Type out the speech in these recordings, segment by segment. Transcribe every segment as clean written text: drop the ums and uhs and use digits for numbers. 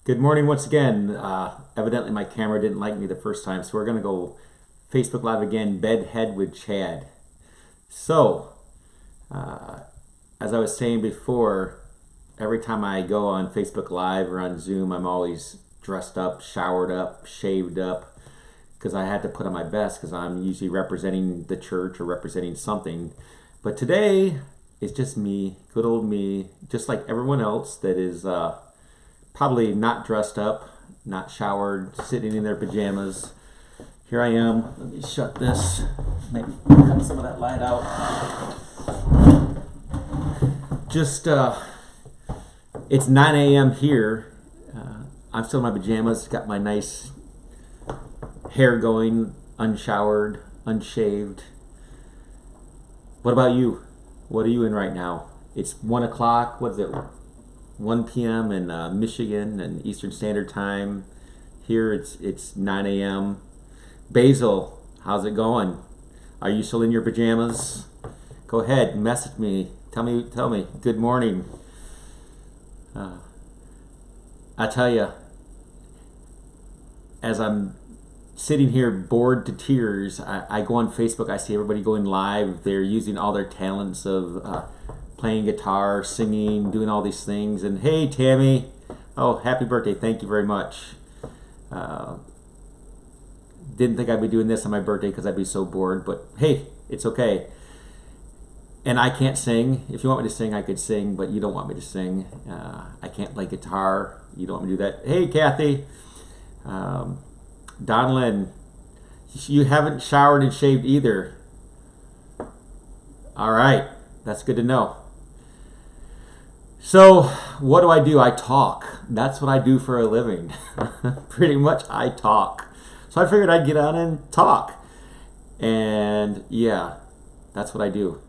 Good morning once again. Evidently my camera didn't like me the first time, so we're going to go Facebook Live again, Bedhead with Chad. So, as I was saying before, every time I go on Facebook Live or on Zoom, I'm always dressed up, showered up, shaved up, because I had to put on my best because I'm usually representing the church or representing something. But today, it's just me, good old me, just like everyone else that is probably not dressed up, not showered, sitting in their pajamas. Here I am. Let me shut this. Maybe cut some of that light out. Just, it's 9 a.m. here. I'm still in my pajamas. Got my nice hair going, unshowered, unshaved. What about you? What are you in right now? It's 1 o'clock. What is it? 1 p.m. in Michigan and Eastern Standard Time. Here it's 9 a.m. Basil, how's it going? Are you still in your pajamas? Go ahead, message me. Tell me. Good morning. I tell you, as I'm sitting here bored to tears, I go on Facebook. I see everybody going live. They're using all their talents of playing guitar, singing, doing all these things. And hey, Tammy, oh, happy birthday! Thank you very much. Didn't think I'd be doing this on my birthday because I'd be so bored, but hey, it's okay. And I can't sing. If you want me to sing, I could sing, but you don't want me to sing. I can't play guitar. You don't want me to do that. Hey, Kathy. Donlin, you haven't showered and shaved either. All right, that's good to know. So, what do? I talk. That's what I do for a living. Pretty much, I talk. So I figured I'd get on and talk. And yeah, that's what I do.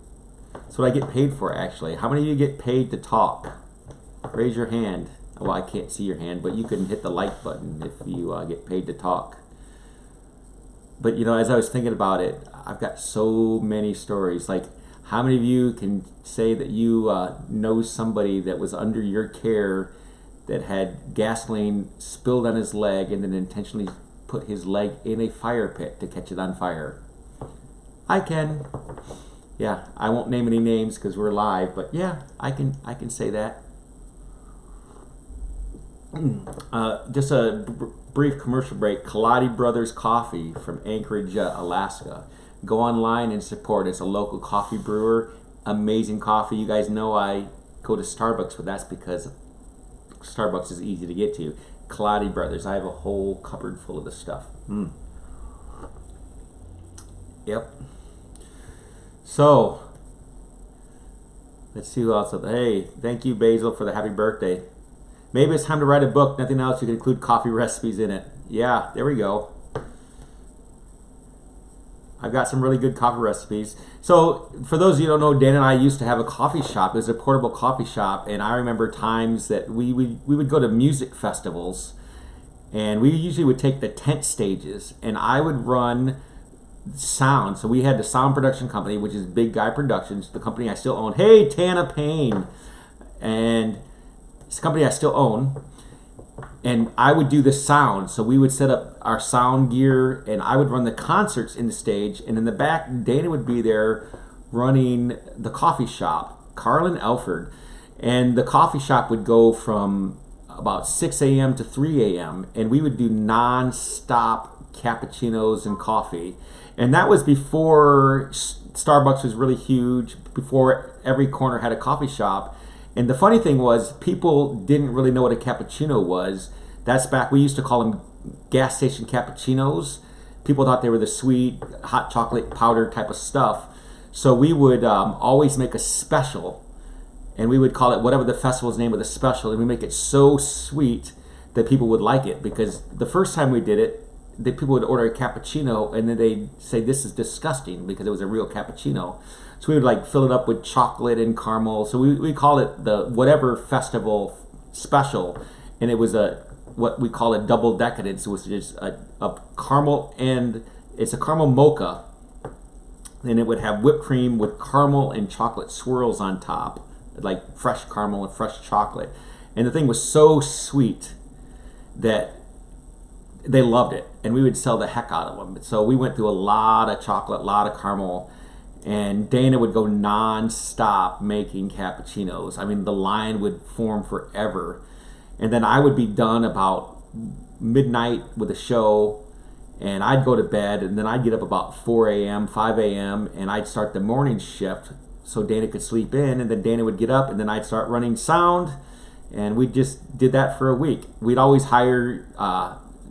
That's what I get paid for, actually. How many of you get paid to talk? Raise your hand. Well, I can't see your hand, but you can hit the like button if you get paid to talk. But you know, as I was thinking about it, I've got so many stories. Like, how many of you can say that you know somebody that was under your care that had gasoline spilled on his leg and then intentionally put his leg in a fire pit to catch it on fire? I can. Yeah, I won't name any names because we're live, but yeah, I can say that. Just a brief commercial break. Kaladi Brothers Coffee from Anchorage, Alaska. Go online and support. It's a local coffee brewer. Amazing coffee. You guys know I go to Starbucks, but that's because Starbucks is easy to get to. Kaladi Brothers. I have a whole cupboard full of this stuff. Yep. So, let's see who else. Hey, thank you, Basil, for the happy birthday. Maybe it's time to write a book. Nothing else. You can include coffee recipes in it. Yeah, there we go. I've got some really good coffee recipes. So, for those of you who don't know, Dan and I used to have a coffee shop. It was a portable coffee shop, and I remember times that we would go to music festivals, and we usually would take the tent stages, and I would run sound. So we had the sound production company, which is Big Guy Productions, the company I still own. Hey, Tana Payne. And it's a company I still own. And I would do the sound. So we would set up our sound gear, and I would run the concerts in the stage. And in the back, Dana would be there running the coffee shop, Carlin Elford. And the coffee shop would go from about 6 a.m. to 3 a.m. And we would do non-stop cappuccinos and coffee. And that was before Starbucks was really huge, before every corner had a coffee shop. And the funny thing was, people didn't really know what a cappuccino was. That's back, we used to call them gas station cappuccinos. People thought they were the sweet, hot chocolate powder type of stuff. So we would always make a special, and we would call it whatever the festival's name of the special, and we make it so sweet that people would like it. Because the first time we did it, the people would order a cappuccino, and then they'd say, this is disgusting, because it was a real cappuccino. So we would like fill it up with chocolate and caramel. So we call it the whatever festival special, and it was what we call a double decadence, which is a caramel, and it's a caramel mocha, and it would have whipped cream with caramel and chocolate swirls on top, like fresh caramel and fresh chocolate. And the thing was so sweet. that they loved it, and we would sell the heck out of them. So we went through a lot of chocolate, a lot of caramel, and Dana would go non-stop making cappuccinos. I mean, the line would form forever. And then I would be done about midnight with a show, and I'd go to bed, and then I'd get up about 4 a.m., 5 a.m., and I'd start the morning shift so Dana could sleep in, and then Dana would get up, and then I'd start running sound, and we just did that for a week. We'd always hire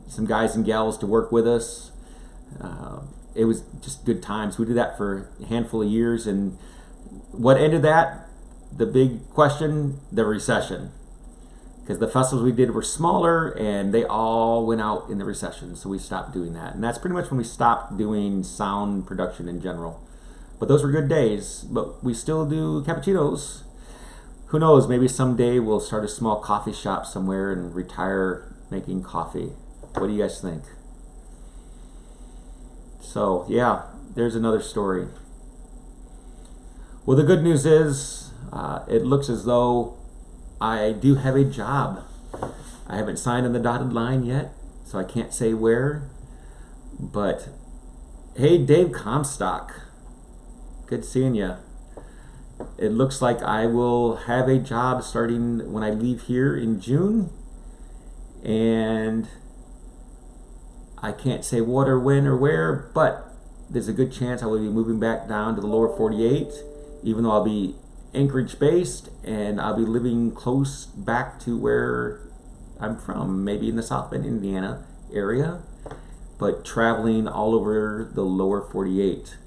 some guys and gals to work with us. It was just good times. We did that for a handful of years, and what ended that? The big question, the recession. Because the festivals we did were smaller, and they all went out in the recession, so we stopped doing that. And that's pretty much when we stopped doing sound production in general. But those were good days, but we still do cappuccinos. Who knows, maybe someday we'll start a small coffee shop somewhere and retire making coffee. What do you guys think? So, yeah, there's another story. Well, the good news is it looks as though I do have a job. I haven't signed on the dotted line yet, so I can't say where. But, hey, Dave Comstock, good seeing you. It looks like I will have a job starting when I leave here in June. And I can't say what or when or where, but there's a good chance I will be moving back down to the lower 48, even though I'll be Anchorage based, and I'll be living close back to where I'm from, maybe in the South Bend, Indiana area, but traveling all over the lower 48.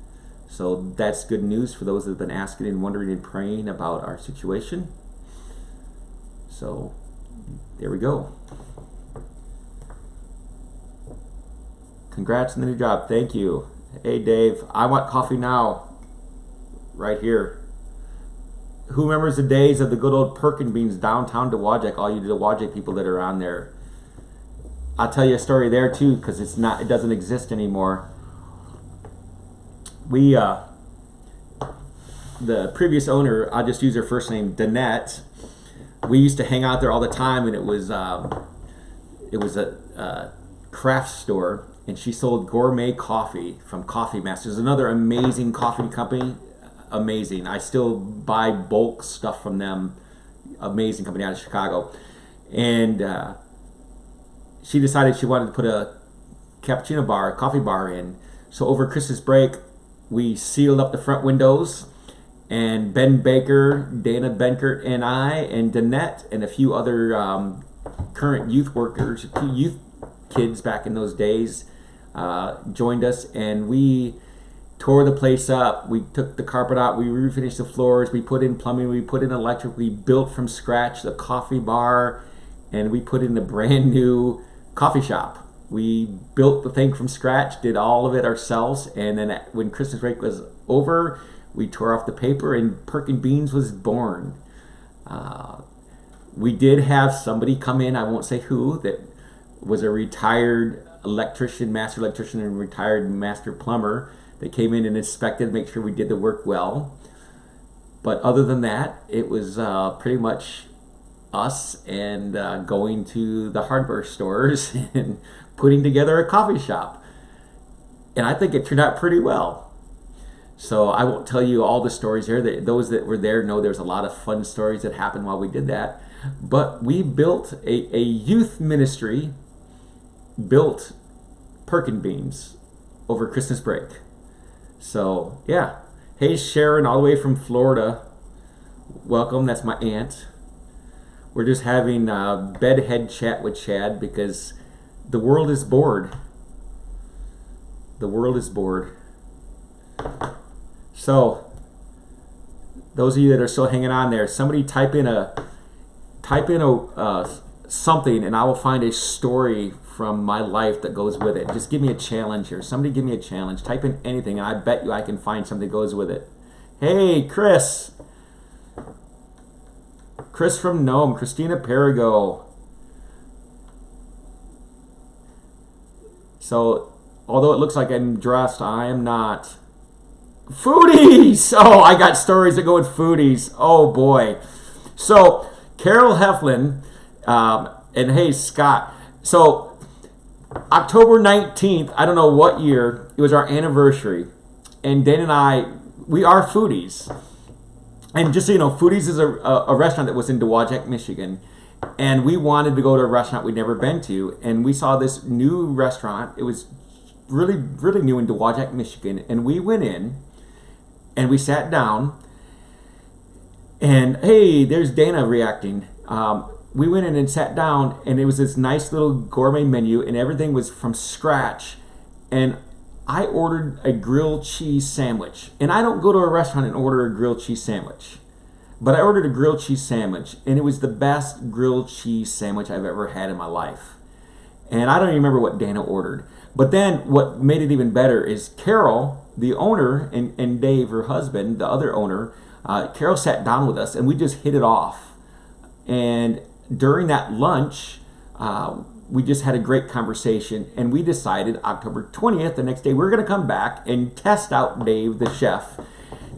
So that's good news for those that have been asking and wondering and praying about our situation. So there we go. Congrats on the new job. Thank you. Hey, Dave, I want coffee now. Right here. Who remembers the days of the good old Perkin Beans downtown Dowagiac? All you Dowagiac people that are on there. I'll tell you a story there too, because it doesn't exist anymore. We, the previous owner, I'll just use her first name, Danette. We used to hang out there all the time, and it was a craft store. And she sold gourmet coffee from Coffee Masters, another amazing coffee company. Amazing. I still buy bulk stuff from them. Amazing company out of Chicago. And she decided she wanted to put a cappuccino bar, a coffee bar in. So over Christmas break, we sealed up the front windows. And Ben Baker, Dana Benkert, and I, and Danette, and a few other current youth workers, youth kids back in those days, joined us, and we tore the place up. We took the carpet out, we refinished the floors, we put in plumbing, we put in electric, we built from scratch the coffee bar, and we put in a brand new coffee shop. We built the thing from scratch, did all of it ourselves, and then when Christmas break was over, we tore off the paper and Perkin Beans was born. We did have somebody come in, I won't say who, that was a retired electrician, master electrician, and retired master plumber that came in and inspected, make sure we did the work well. But other than that, it was pretty much us and going to the hardware stores and putting together a coffee shop. And I think it turned out pretty well. So I won't tell you all the stories here. Those that were there know there's a lot of fun stories that happened while we did that. But we built a youth ministry, built Perkin Beans over Christmas break. So yeah. Hey Sharon, all the way from Florida. Welcome, that's my aunt. We're just having a bedhead chat with Chad because the world is bored. The world is bored. So those of you that are still hanging on there, somebody type in a something, and I will find a story from my life that goes with it. Just give me a challenge here. Somebody give me a challenge. Type in anything, and I bet you I can find something that goes with it. Hey, Chris. Chris from Nome. Christina Perigo. So, although it looks like I'm dressed, I am not. Foodies! Oh, I got stories that go with foodies. Oh, boy. So, Carol Heflin, and hey, Scott, So October 19th, I don't know what year, it was our anniversary. And Dan and I, we are foodies. And just so you know, Foodies is a restaurant that was in Dowagiac, Michigan. And we wanted to go to a restaurant we'd never been to. And we saw this new restaurant. It was really, really new in Dowagiac, Michigan. And we went in and we sat down. And hey, there's Dana reacting. We went in and sat down, and it was this nice little gourmet menu, and everything was from scratch. And I ordered a grilled cheese sandwich. And I don't go to a restaurant and order a grilled cheese sandwich. But I ordered a grilled cheese sandwich, and it was the best grilled cheese sandwich I've ever had in my life. And I don't even remember what Dana ordered. But then what made it even better is Carol, the owner, and Dave, her husband, the other owner, Carol sat down with us, and we just hit it off. And during that lunch, we just had a great conversation, and we decided October 20th, the next day, we're going to come back and test out Dave, the chef.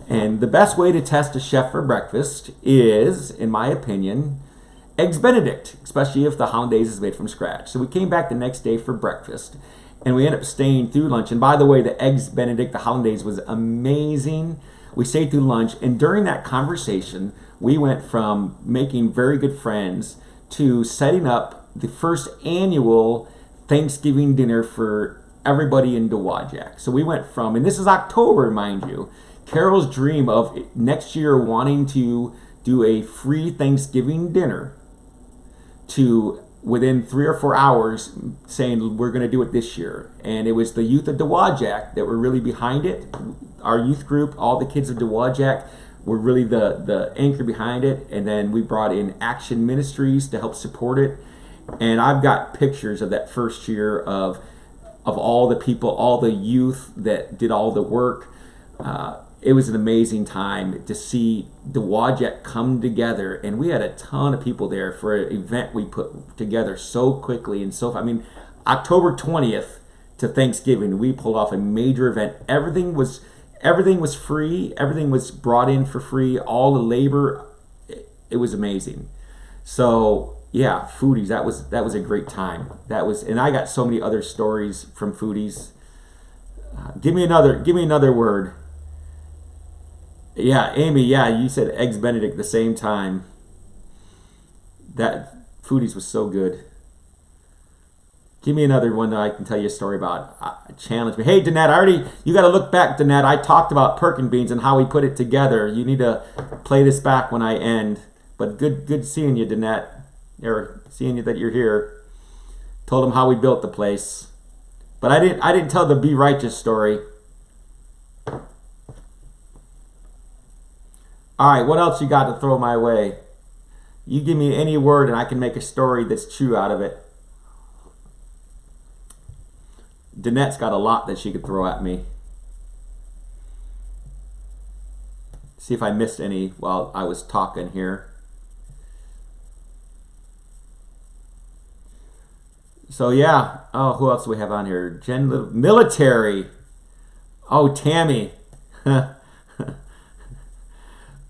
And the best way to test a chef for breakfast is, in my opinion, Eggs Benedict, especially if the hollandaise is made from scratch. So we came back the next day for breakfast, and we ended up staying through lunch. And by the way, the Eggs Benedict, the hollandaise was amazing. We stayed through lunch, and during that conversation, we went from making very good friends to setting up the first annual Thanksgiving dinner for everybody in Dowagiac. So we went from, and this is October, mind you, Carol's dream of next year wanting to do a free Thanksgiving dinner to within 3 or 4 hours saying we're going to do it this year. And it was the youth of Dowagiac that were really behind it. Our youth group, all the kids of Dowagiac, were really the anchor behind it. And then we brought in Action Ministries to help support it. And I've got pictures of that first year of all the people, all the youth that did all the work. It was an amazing time to see Dowagiac come together, and we had a ton of people there for an event we put together so quickly and so. I mean, October 20th to Thanksgiving, we pulled off a major event. Everything was free. Everything was brought in for free. All the labor, it was amazing. So yeah, Foodies. That was a great time. And I got so many other stories from Foodies. Give me another word. Yeah, Amy, yeah, you said Eggs Benedict at the same time. That Foodies was so good. Give me another one that I can tell you a story about. Challenge me. Hey, Danette, you got to look back, Danette. I talked about Perkin beans and how we put it together. You need to play this back when I end. But good seeing you, Danette. Or seeing you that you're here. Told them how we built the place. But I didn't tell the Be Righteous story. All right, what else you got to throw my way? You give me any word and I can make a story that's true out of it. Danette's got a lot that she could throw at me. See if I missed any while I was talking here. So yeah, oh, who else do we have on here? Military. Oh, Tammy.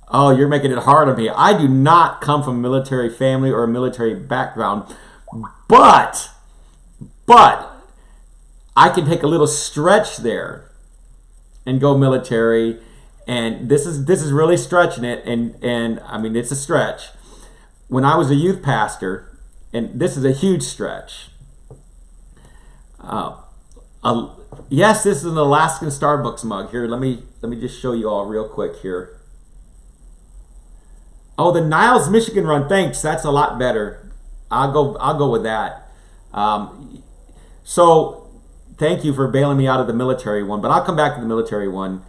Oh, you're making it hard on me. I do not come from a military family or a military background, but I can take a little stretch there and go military, and this is really stretching it, and I mean it's a stretch. When I was a youth pastor, and this is a huge stretch. Yes, this is an Alaskan Starbucks mug. Here, let me just show you all real quick here. Oh, the Niles, Michigan run. Thanks. That's a lot better. I'll go with that. So thank you for bailing me out of the military one, but I'll come back to the military one.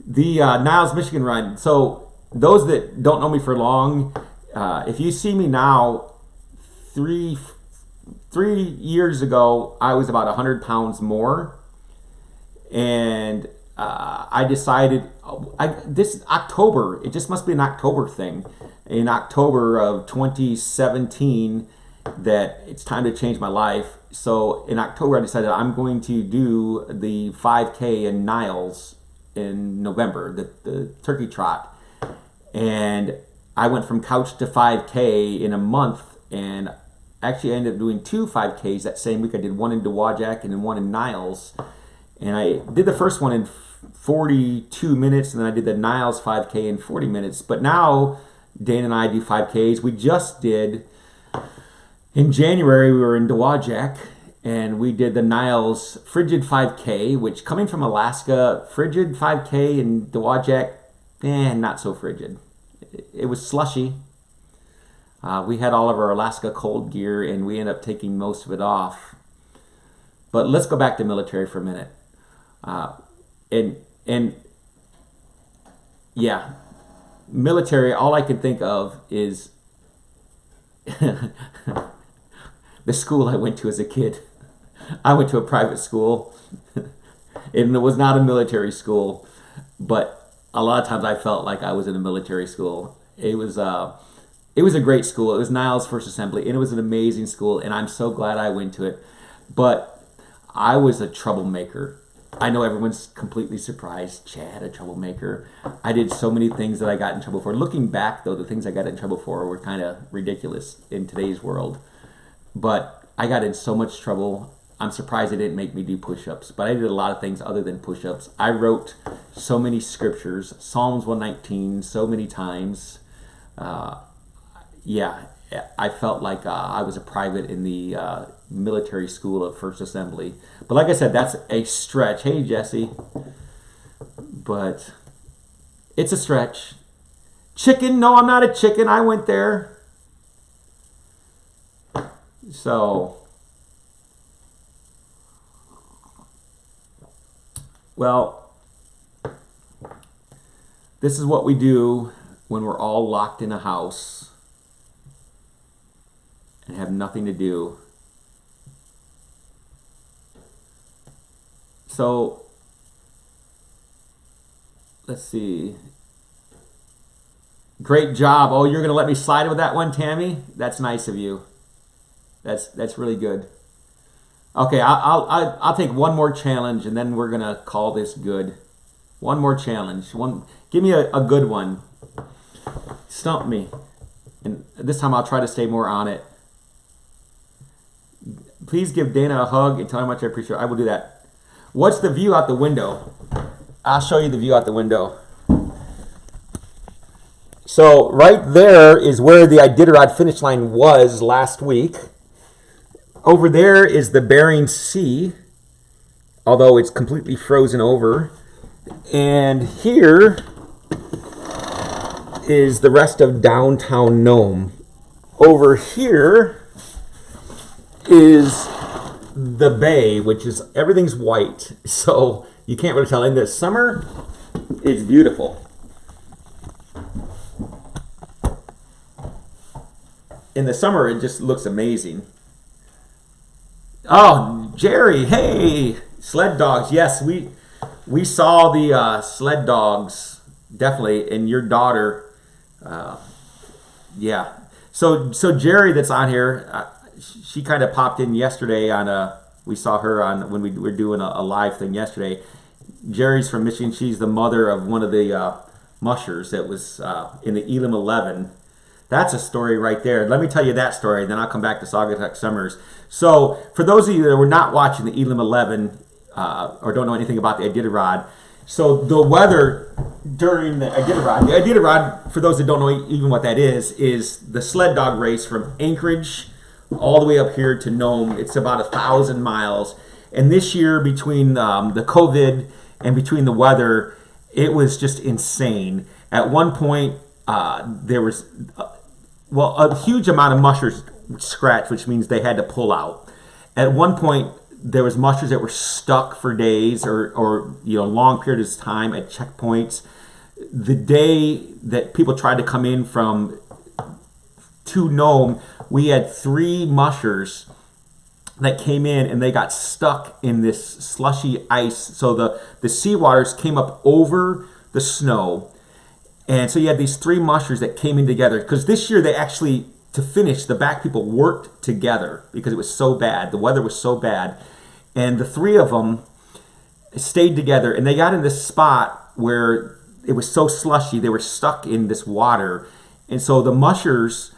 The Niles, Michigan run. So those that don't know me for long, if you see me now, 3 years ago, I was about 100 pounds more, and I decided this October, it just must be an October thing, in October of 2017, that it's time to change my life. So in October I decided I'm going to do the 5K in Niles in November, the turkey trot, and I went from couch to 5K in a month, and Actually, I ended up doing 2 5Ks that same week. I did one in Dowagiac and then one in Niles. And I did the first one in 42 minutes, and then I did the Niles 5K in 40 minutes. But now, Dana and I do 5Ks. We just did, in January, we were in Dowagiac, and we did the Niles Frigid 5K, which, coming from Alaska, Frigid 5K in Dowagiac, not so frigid. It was slushy. We had all of our Alaska cold gear, and we ended up taking most of it off. But let's go back to military for a minute. And yeah, military, all I can think of is the school I went to as a kid. I went to a private school, and it was not a military school, but a lot of times I felt like I was in a military school. It was a great school. It was Niles First Assembly, and it was an amazing school, and I'm so glad I went to it. But I was a troublemaker. I know everyone's completely surprised. Chad, a troublemaker. I did so many things that I got in trouble for. Looking back, though, the things I got in trouble for were kind of ridiculous in today's world. But I got in so much trouble. I'm surprised they didn't make me do push-ups. But I did a lot of things other than push-ups. I wrote so many scriptures, Psalms 119, so many times. Yeah, I felt like I was a private in the military school of First Assembly. But like I said, that's a stretch. Hey, Jesse. But it's a stretch. Chicken? No, I'm not a chicken. I went there. So, well, this is what we do when we're all locked in a house and have nothing to do. So, let's see. Great job. Oh, you're going to let me slide with that one, Tammy? That's nice of you. That's really good. Okay, I'll take one more challenge, and then we're going to call this good. One more challenge. Give me a good one. Stump me. And this time I'll try to stay more on it. Please give Dana a hug and tell her how much I appreciate it. I will do that. What's the view out the window? I'll show you the view out the window. So right there is where the Iditarod finish line was last week. Over there is the Bering Sea, although it's completely frozen over. And here is the rest of downtown Nome. Over here is the bay, which is, everything's white, so you can't really tell. In the summer, it's beautiful. In the summer, it just looks amazing. Oh, Jerry, hey, sled dogs. Yes, we saw the sled dogs, definitely, and your daughter. Yeah. So Jerry, that's on here, she kind of popped in yesterday on we saw her on when we were doing a live thing yesterday. Jerry's from Michigan. She's the mother of one of the mushers that was in the Elam 11. That's a story right there. Let me tell you that story, then I'll come back to Saugatuck Summers. So for those of you that were not watching the Elam 11 or don't know anything about the Iditarod, so the weather during the Iditarod, for those that don't know even what that is the sled dog race from Anchorage all the way up here to Nome. It's about 1,000 miles. And this year, between the COVID and between the weather, it was just insane. At one point, there was a huge amount of mushers scratched, which means they had to pull out. At one point, there was mushers that were stuck for days or long periods of time at checkpoints. The day that people tried to come in to Nome, we had 3 mushers that came in and they got stuck in this slushy ice. So the seawaters came up over the snow. And so you had these 3 mushers that came in together. Because this year they actually, to finish, the back people worked together because it was so bad. The weather was so bad. And the 3 of them stayed together. And they got in this spot where it was so slushy. They were stuck in this water. And so the mushers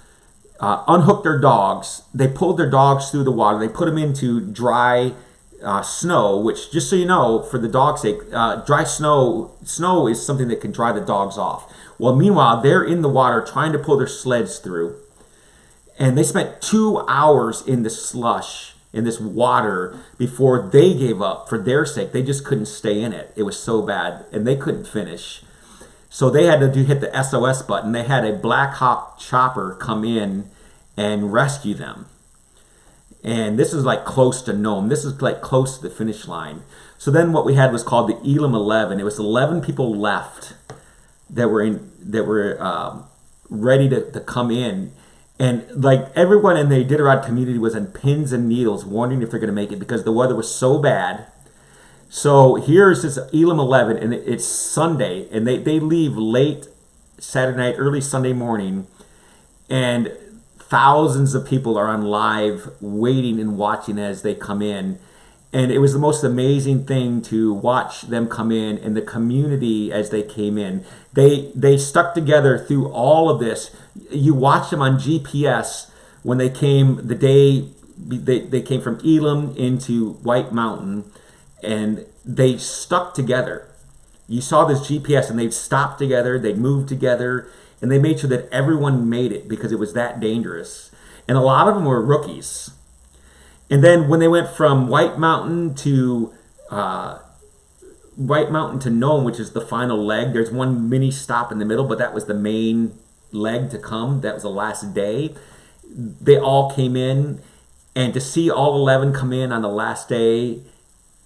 unhooked their dogs. They pulled their dogs through the water. They put them into dry snow, which, just so you know, for the dog's sake, dry snow is something that can dry the dogs off. Well, meanwhile, they're in the water trying to pull their sleds through. And they spent 2 hours in the slush, in this water, before they gave up for their sake. They just couldn't stay in it. It was so bad, and they couldn't finish. So they had to hit the SOS button. They had a Black Hawk chopper come in and rescue them. And this is like close to Nome. This is like close to the finish line. So then what we had was called the Elam 11. It was 11 people left that were ready to come in. And like everyone in the Iditarod community was on pins and needles wondering if they're going to make it because the weather was so bad. So here's this Elam 11, and it's Sunday, and they leave late Saturday night, early Sunday morning, and thousands of people are on live waiting and watching as they come in. And it was the most amazing thing to watch them come in and the community as they came in. They stuck together through all of this. You watch them on GPS when they came the day they came from Elam into White Mountain, and they stuck together. You saw this GPS, and they'd stopped together, they'd moved together, and they made sure that everyone made it because it was that dangerous. And a lot of them were rookies. And then when they went from White Mountain to Nome, which is the final leg, there's one mini stop in the middle, but that was the main leg to come. That was the last day. They all came in, and to see all 11 come in on the last day,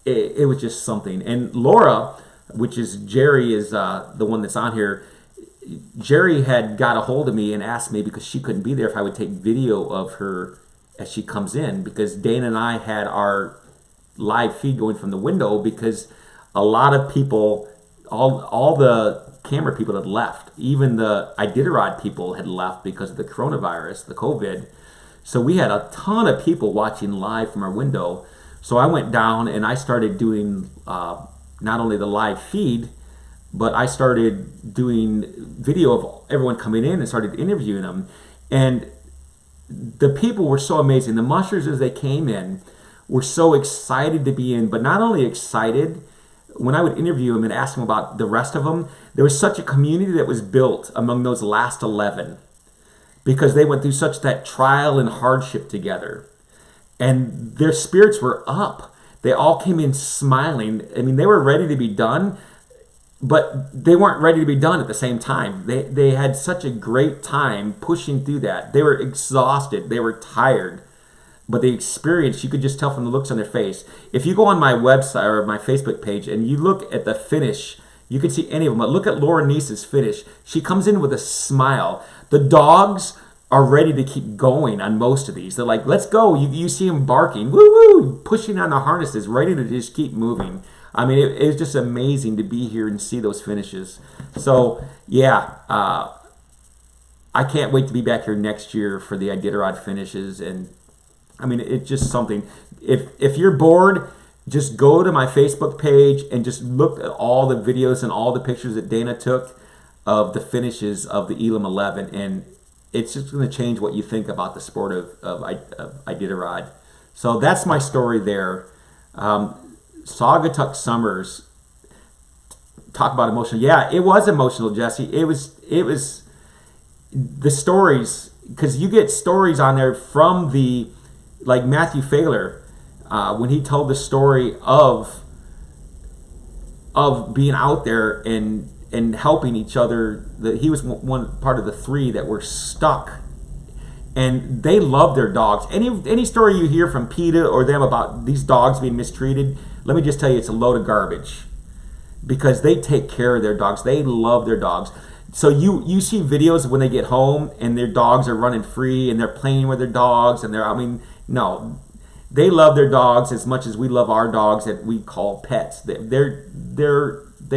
it was just something. And Laura, which is Jerry, is the one that's on here. Jerry had got a hold of me and asked me, because she couldn't be there, if I would take video of her as she comes in, because Dana and I had our live feed going from the window because a lot of people, all the camera people had left. Even the Iditarod people had left because of the coronavirus, the COVID. So we had a ton of people watching live from our window. So I went down and I started doing not only the live feed, but I started doing video of everyone coming in and started interviewing them. And the people were so amazing. The mushers, as they came in, were so excited to be in, but not only excited. When I would interview them and ask them about the rest of them, there was such a community that was built among those last 11 because they went through such that trial and hardship together. And their spirits were up. They all came in smiling. I mean, they were ready to be done, but they weren't ready to be done at the same time. They had such a great time pushing through that. They were exhausted. They were tired. But the experience, you could just tell from the looks on their face. If you go on my website or my Facebook page and you look at the finish, you can see any of them. But look at Laura Neese's finish. She comes in with a smile. The dogs are ready to keep going on most of these. They're like, let's go. You see them barking, woo-woo, pushing on the harnesses, ready to just keep moving. I mean, it was just amazing to be here and see those finishes. So, yeah, I can't wait to be back here next year for the Iditarod finishes. And I mean, it's just something. If you're bored, just go to my Facebook page and just look at all the videos and all the pictures that Dana took of the finishes of the Elam 11, and it's just going to change what you think about the sport of Iditarod. So that's my story there. Saugatuck Summers. Talk about emotional. Yeah, it was emotional, Jesse. It was the stories, because you get stories on there from the, like Matthew Failer, when he told the story of being out there and helping each other. He was one part of the 3 that were stuck, and they love their dogs. Any story you hear from PETA or them about these dogs being mistreated, let me just tell you, it's a load of garbage, because they take care of their dogs. They love their dogs. So you see videos when they get home and their dogs are running free and they're playing with their dogs, and no, they love their dogs as much as we love our dogs that we call pets. They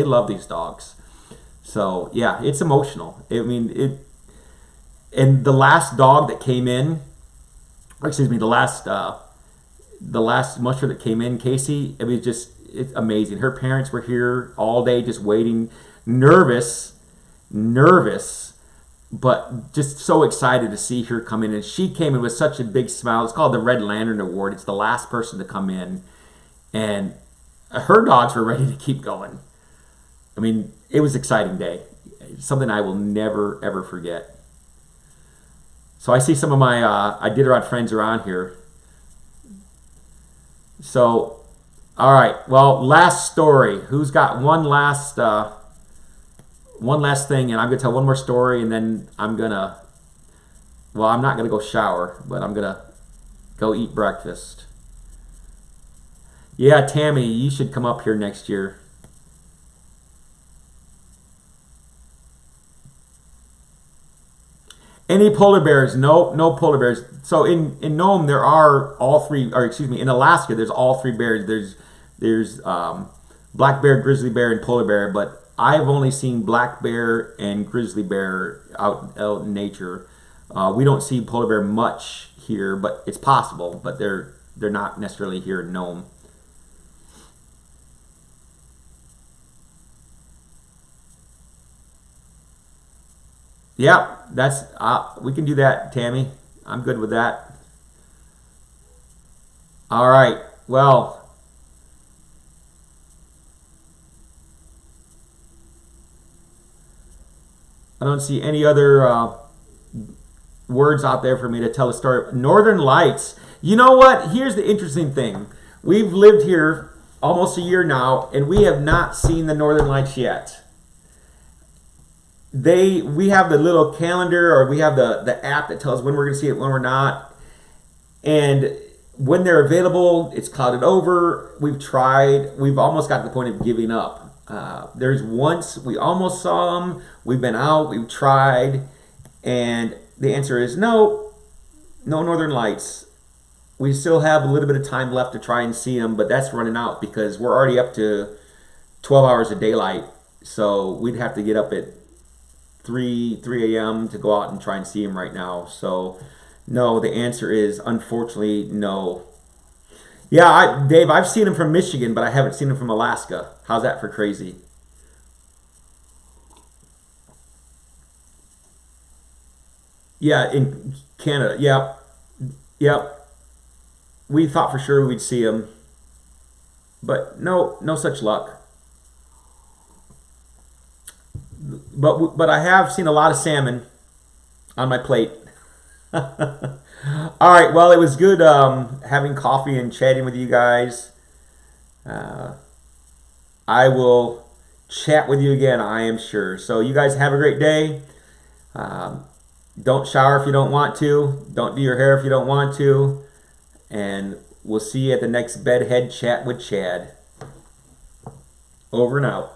love these dogs. So yeah, it's emotional. I mean, and the last dog that came in, the last musher that came in, Casey, it was just, it's amazing. Her parents were here all day just waiting, nervous, but just so excited to see her come in. And she came in with such a big smile. It's called the Red Lantern Award. It's the last person to come in. And her dogs were ready to keep going. I mean, it was an exciting day. Something I will never, ever forget. So I see some of my Iditarod friends around here. So, all right. Well, last story. Who's got one last thing? And I'm going to tell one more story, and then I'm going to, well, I'm not going to go shower, but I'm going to go eat breakfast. Yeah, Tammy, you should come up here next year. Any polar bears? No, no polar bears. So in Nome there are all three, or excuse me, in Alaska there's all three bears. There's black bear, grizzly bear, and polar bear. But I've only seen black bear and grizzly bear out in nature. We don't see polar bear much here, but it's possible. But they're not necessarily here in Nome. Yeah, that's we can do that, Tammy. I'm good with that. All right. Well, I don't see any other words out there for me to tell a story. Northern Lights. You know what? Here's the interesting thing. We've lived here almost a year now, and we have not seen the Northern Lights yet. We have the little calendar, or we have the app that tells when we're going to see it, when we're not. And when they're available, it's clouded over. We've tried. We've almost got to the point of giving up. There's once we almost saw them. We've been out. We've tried. And the answer is no. No Northern Lights. We still have a little bit of time left to try and see them, but that's running out because we're already up to 12 hours of daylight. So we'd have to get up at 3 a.m. to go out and try and see him right now. So no, the answer is unfortunately no. Yeah, Dave, I've seen him from Michigan, but I haven't seen him from Alaska. How's that for crazy? Yeah, in Canada. Yep. Yep. We thought for sure we'd see him, but no, no such luck. But I have seen a lot of salmon on my plate. All right. Well, it was good having coffee and chatting with you guys. Uh, I will chat with you again, I am sure. So you guys have a great day. Um, don't shower if you don't want to. Don't do your hair if you don't want to. And we'll see you at the next Bedhead Chat with Chad. Over and out.